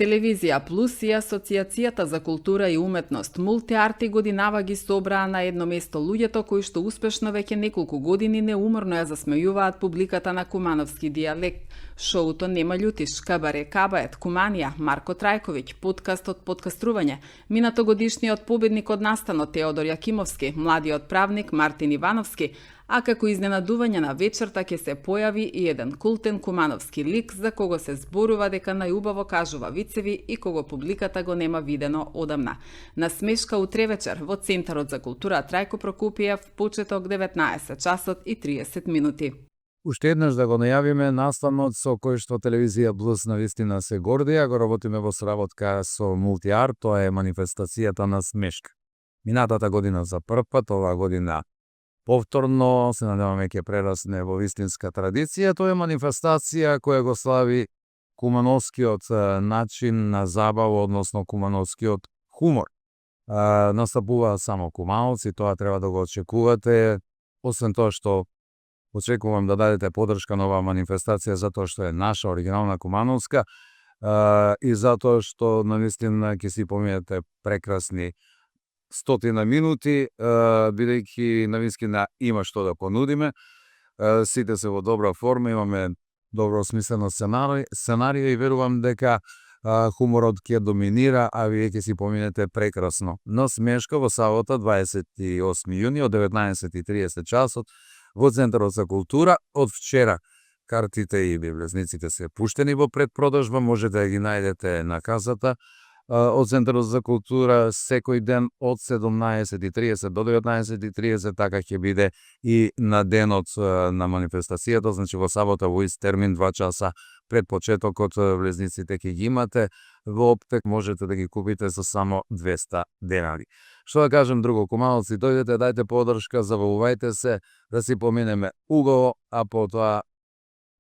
Телевизија Плюс и Асоцијацијата за култура и уметност Мултиарти годинава ги собраа на едно место луѓето кои што успешно веќе неколку години неуморно ја засмејуваат публиката на кумановски дијалект. Шоуто Нема љутиш, Кабаре Кабает, Куманија, Марко Трајковиќ, подкастот Подкастрување, минатогодишниот победник од настанот Теодор Јакимовски, младиот правник Мартин Ивановски, а како изненадување на вечерта ќе се појави и еден култен кумановски лик за кого се зборува дека најубаво кажува вицеви и кого публиката го нема видено одамна. Насмешка утре вечер во Центарот за култура Трајко Прокопиев, почеток 19 часот и 30 минути. Уште еднаш да го најавиме настанот со кој што Телевизија Плюс навистина се горди, а го работиме во сработка со Мултиарт, тоа е манифестацијата на смешка. Минатата година за прв пат, оваа година повторно, се надеваме ќе прерасне во вистинска традиција. Тоа е манифестација која го слави кумановскиот начин на забава, односно кумановскиот хумор. Настапува само кумановци, тоа треба да го очекувате. Освен тоа што очекувам да дадете поддршка на оваа манифестација затоа што е наша оригинална кумановска и затоа што навистина ќе си поминете прекрасни стотина минути, бидејќи навистина има што да понудиме. Сите се во добра форма, имаме добро осмислено сценарио и верувам дека хуморот ќе доминира, а вие ќе си поминете прекрасно. На смешка во сабота 28 јуни од 19:30 часот во Центарот за култура. Од вчера картите и влезниците се пуштени во предпродажба, можете да ги најдете на касата од Центарот за култура секој ден од 17:30 до 19:30, така ќе биде и на денот на манифестацијата, значи во сабота во ист термин 2 часа пред почетокот влезниците ќе ги имате во оптек, можете да ги купите за само 200 денари. Што да кажем друго, кумановци, дојдете, дајте поддршка, забавувајте се, да си поминеме угово, а потоа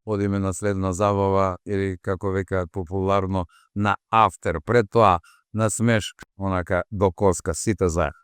одиме на следна забава или како векаат популарно на афтер. Пред тоа на смешк, онака до коска, сите заедно.